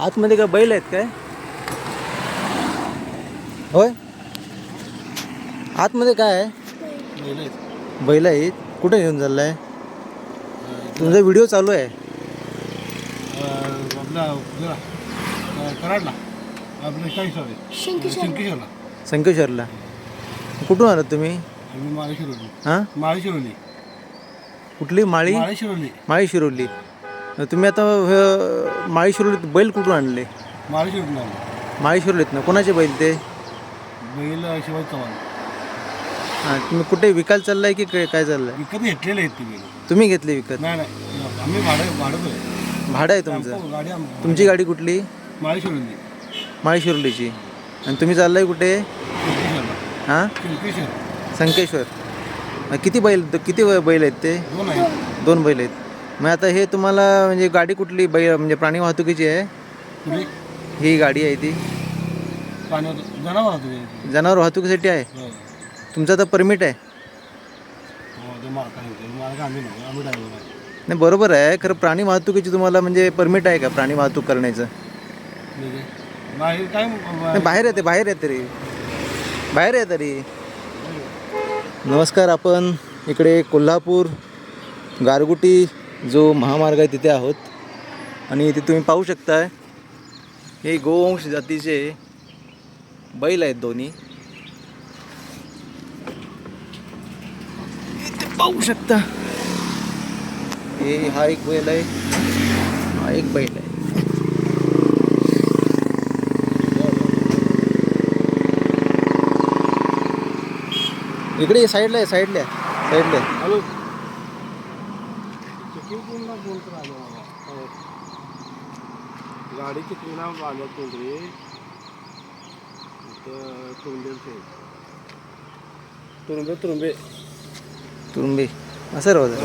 आतमध्ये का बैल आहेत काय? होय, आतमध्ये काय आहे? बैल आहेत. कुठे घेऊन चाललाय? तुमचा व्हिडिओ चालू आहे. कराडला संकेश्वरला. कुठून आलात तुम्ही? आम्ही माळी शिरोली. हां, माळी शिरोली. कुठली माळी? माळी शिरोली. माळी शिरोली. तुम्ही आता माळी शिरोलीत बैल कुठून आणले? माळी शिरोली आलो. माळी शिरोलीत ना. कोणाचे बैल ते? बैल शिवाजी चव्हाण. हां, तुम्ही कुठे विकायला चाललाय की काय चाललंय? विकत घेतलेले आहेत ती बैल. तुम्ही घेतले विकत? नाही नाही, आम्ही भाडं भाडं आहे तुमचं? गाडी तुमची गाडी कुठली? माळी शिरोली. माळी शिरोलीची. आणि तुम्ही चाललाय कुठे? हां, संकेश्वर. किती बैल आहेत ते? दोन आहेत. 2 बैल आहेत. मग आता हे तुम्हाला म्हणजे गाडी कुठली बैल म्हणजे प्राणी वाहतुकीची आहे? तुम्ही ही गाडी आहे ती पाण्यात जनावर आहात तुम्ही? जनावर वाहतुकीसाठी आहे. हो. तुमचं आता परमिट आहे? हो, ते मालक आम्ही नाही, आम्ही ड्रायव्हर आहे. नाही, बरोबर आहे. खरं प्राणी वाहतुकीची तुम्हाला म्हणजे परमिट आहे का प्राणी वाहतूक करण्याचं? म्हणजे बाहेर काय नाही, बाहेर आहे तरी. नमस्कार, आपण इकडे कोल्हापूर गारगोटी जो महामार्ग आहे तिथे आहोत. आणि इथे तुम्ही पाहू शकताय हे गोवंश जातीचे बैल आहेत दोन्ही. इथे पाहू शकता. हा एक बैल आहे, हा एक बैल आहे. इकडे साईडला आहे. हॅलो. चेकिंग पूर्ण फोन तर आलो बाबा. गाडी चेकिंग नाव आलं कोणतरी तुरुंबे असं राहू द्या.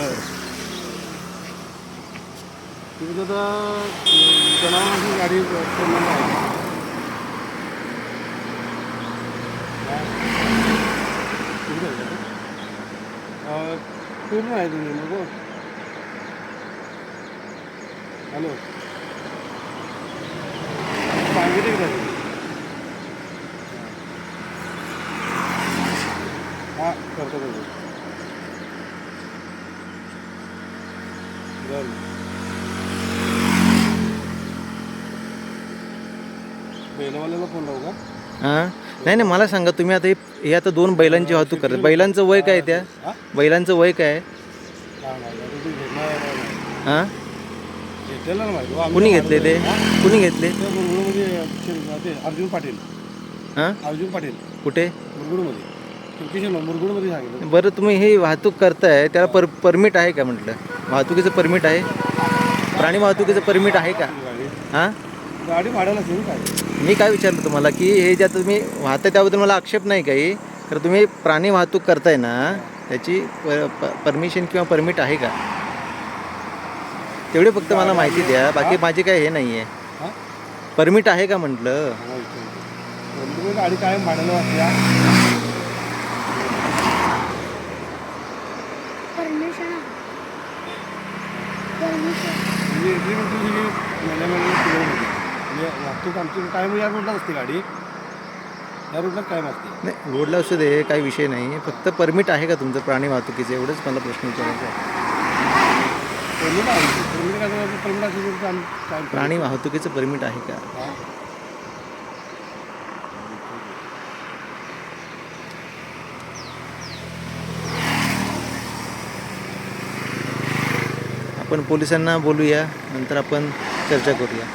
तुम्ही आता जनावरांची गाडी पूर्ण आहे. पूर्ण आहे तुम्ही मग. हॅलो, सांगितलं का? हां, करतो. बैलवाल्याला फोन लावू का? हां, नाही, मला सांगा तुम्ही आता हे आता 2 बैलांची वाहतूक करतात. बैलांचं वय काय? त्या बैलांचं वय काय? हां, कुणी घेतले ते? अर्जुन पाटील. हां, अर्जुन पाटील कुठे? मुरगुडमध्ये सांगितलं. बरं, तुम्ही हे वाहतूक करताय त्याला परमिट आहे का म्हटलं? वाहतुकीचं परमिट आहे? प्राणी वाहतुकीचं परमिट आहे का? हां, गाडी भाड्याला असेल काय? मी काय विचारलं तुम्हाला की हे जे आता तुम्ही वाहताय त्याबद्दल मला आक्षेप नाही काही. तर तुम्ही प्राणी वाहतूक करताय ना, त्याची परमिशन किंवा परमिट आहे का? तेवढे फक्त मला माहिती द्या. बाकी माझी काय हे नाही आहे. परमिट आहे का म्हटलं? तुम्ही गाडी काय भाड्याला वाटल्या? वाहतूक आमची कायम या रोडलाच असते गाडी. या रोडला कायम असते. नाही, रोडला असू दे, काही विषय नाही. फक्त परमिट आहे का तुमचं प्राणी वाहतुकीचं? एवढंच मला प्रश्न विचारायचा आहे. प्राणी वाहतुकीचं परमिट आहे का? आपण पोलिसांना बोलूया, नंतर आपण चर्चा करूया.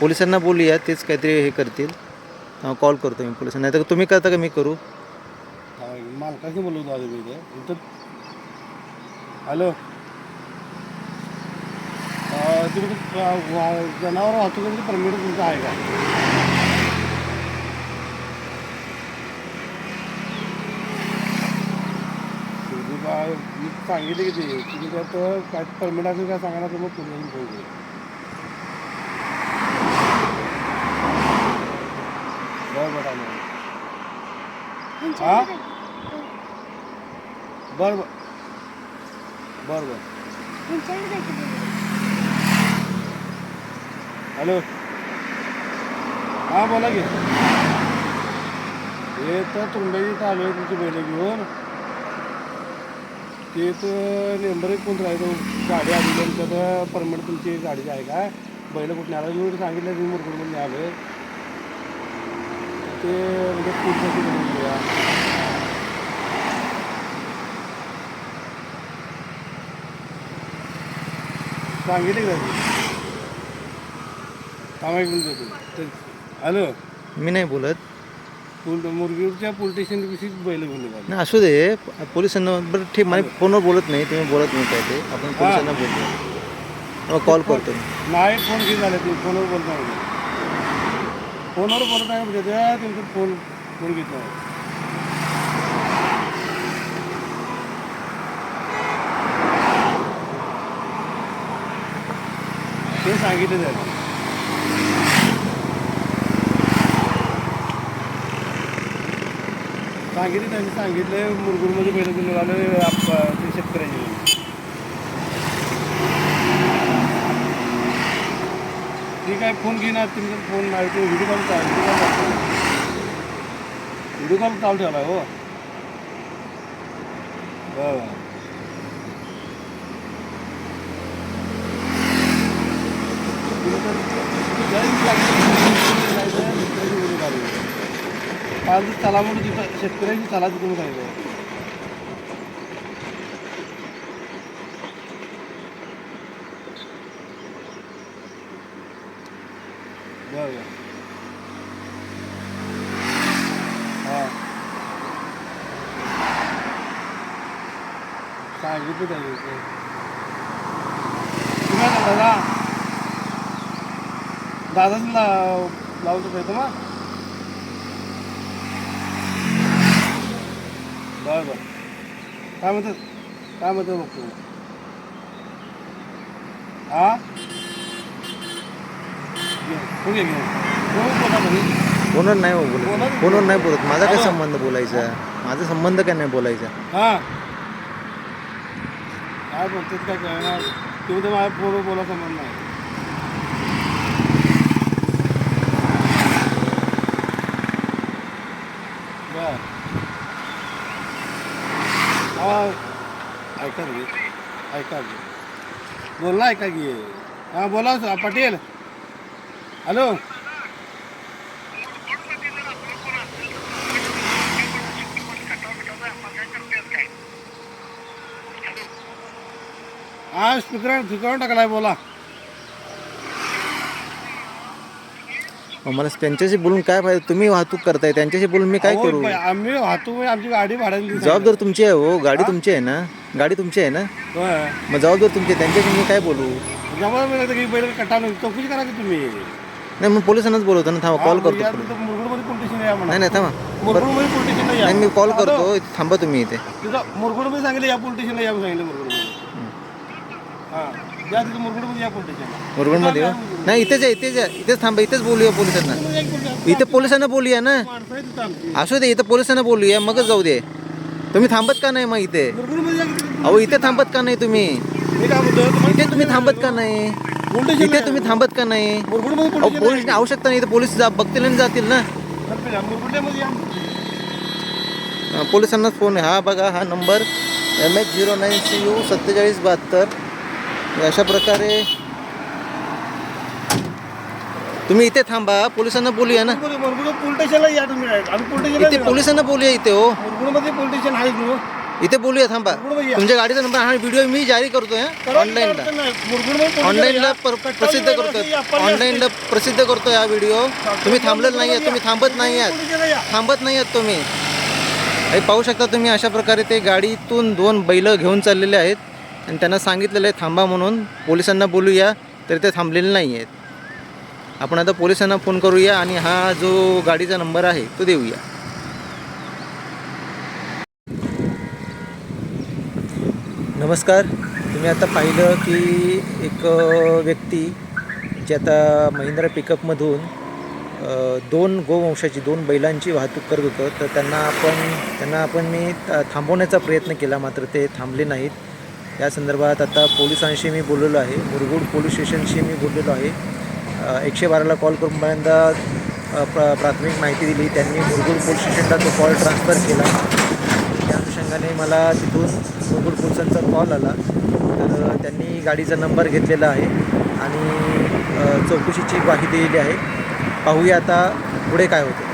पोलिसांना बोलूया, तेच काहीतरी हे करतील. कॉल करतो मी पोलिसांना. नाही तर तुम्ही करता का मी करू? मालकाशी बोलवतो आधी मी इथं. हॅलो, तुम्ही जनावर वाहतुकीचं परमिट तुमचं आहे का? मी सांगितलं की ते तुम्ही त्यात काय परमिट असेल काय सांगा ना, तर मग पुढे फोन करू. हां, बरं. हॅलो, हां बोला की हे तर तुंब्याची चालू आहे तुमची बैल घेऊन ते तर नंबर एक कोण राहिलो गाडी आली तर परमिट तुमची गाडीची आहे का बैल कुठे आला मी सांगितलं तुम्ही मुरगुडमध्ये आलो ते म्हणजे पुढचं करून घेऊया सांगितले का थांबा एक मिनिट हॅलो मी नाही बोलत. मुरगुडच्या पोलीस स्टेशनविषयीच बैल घेऊन निघाले नाही असू दे, पोलिसांना बरं ठीक, मला फोनवर बोलत नाही, तुम्ही बोलत नाही काय ते, आपण पोलिसांना बोलतो, कॉल करतो. नाही फोन घेऊन झाले तुम्ही फोनवर बोलता फोनवर बोलत आहे म्हणजे त्या तुमचं फोन घेत नाही ते सांगितलं त्याला त्यांनी सांगितले मुरगुडमध्ये बैल घेऊन निघाले ते शेतकऱ्याची ठीक आहे फोन घेणार तुमचा फोन नाही तो व्हिडिओ कॉल चालू ठेवला हो बरं चला म्हणून तिथं शेतकऱ्याची चला तिथून सांगितलं बरं हां सांगितलं त्याने तुम्ही दादाच लावतो पाहिजे मग बरं बरं काय म्हणतात बघतो हां घे फोनवर नाही बोलत, फोनवर नाही बोलत, माझा काय संबंध बोलायचा, माझा संबंध काय नाही बोलायचा. हां काय बोलतात काय कळणार तुम्ही तर माझ्या फोनवर बोला संबंध नाही बर ऐका बोलला ऐका की हां बोला पाटील हॅलो हा स्पीकर टाकलाय बोला मला त्यांच्याशी बोलून काय फायदा, तुम्ही वाहतूक करताय, त्यांच्याशी बोलून मी काय करू. आम्ही वाहतूक आमची गाडी भाड्याने जबाबदार तुमची आहे हो, गाडी तुमची आहे ना, गाडी तुमची आहे ना, मग जबाबदार तुमची, त्यांच्याशी मी काय बोलू. जबाबदार की बैल कटावून चौकशी करा की तुम्ही नाही मग पोलिसांनाच बोलवतो ना, थांबा कॉल करतो. मुरगुडमध्ये पोलीस स्टेशन या म्हणा नाही नाही थांबा, मुरगुडमध्ये पोलीस स्टेशनला या नाही मी कॉल करतो, थांबा तुम्ही इथे. तिथं मुरगुडमध्ये सांगितलं या पोलीस स्टेशनला या सांगितलं मुरगुडमध्ये हां या तिथं मुरगुडमध्ये या पोलीस स्टेशनला मुरगुडमध्ये हो, नाही इथेच आहे, इथेच थांबा, इथेच बोलूया पोलिसांना, इथे पोलिसांना बोलूया ना, माणसं आहे तिथं आमची असू दे, इथं पोलिसांना बोलूया मगच जाऊ दे. तुम्ही थांबत का नाही मग इथे, मुरगुडमध्ये या की अहो इथे थांबत का नाही तुम्ही, मी काय म्हणतो इथे तुम्ही थांबत का नाही, इथे तुम्ही थांबत का नाही. मुरगुडमध्ये अहो पोलीस आवश्यकता नाही, इथे पोलीस बघतील आणि जातील ना. मुरगुडमध्ये या पोलिसांनाच फोन आहे, हा बघा हा नंबर MH09CU 4772. अशा प्रकारे तुम्ही इथे थांबा, पोलिसांना बोलूया ना, मुरगुड पोलीस स्टेशनला या तुम्ही आम्ही पोलीस इथे पोलिसांना बोलूया इथे हो, मुरगुडमध्ये पोलीस स्टेशन आहे तुम्ही इथे बोलूया, थांबा. तुमच्या गाडीचा नंबर हा व्हिडिओ मी जारी करतोय ऑनलाईनला, ऑनलाईनला प्रसिद्ध करतोय, ऑनलाईनला प्रसिद्ध करतोय हा व्हिडिओ. तुम्ही थांबलेलं नाही आहे, तुम्ही थांबत नाही आहात तुम्ही. हे पाहू शकता तुम्ही, अशा प्रकारे ते गाडीतून 2 बैल घेऊन चाललेले आहेत आणि त्यांना सांगितलेलं आहे थांबा म्हणून, पोलिसांना बोलूया, तर ते थांबलेले नाही आहेत. आपण आता पोलिसांना फोन करूया आणि हा जो गाडीचा नंबर आहे तो देऊया. नमस्कार, तुम्ही आता पाहिलं की एक व्यक्ती जे आता महिंद्रा पिकअपमधून 2 गोवंशाची 2 बैलांची वाहतूक करत होतं, तर त्यांना आपण मी थांबवण्याचा प्रयत्न केला, मात्र ते थांबले नाहीत. या संदर्भात आता पोलिसांशी मी बोललेलो आहे, मुरगुड पोलीस स्टेशनशी मी बोललेलो आहे. 112ला कॉल करून पहिल्यांदा प्राथमिक माहिती दिली. त्यांनी मुरगुड पोलीस स्टेशनला तो कॉल ट्रान्सफर केला. त्या अनुषंगाने मला तिथून मुरगुड पोलिसांचा कॉल आला. तर त्यांनी गाडीचा नंबर घेतलेला आहे आणि चौकशीची ग्वाही दिलेली आहे. पाहूया आता पुढे काय होतं.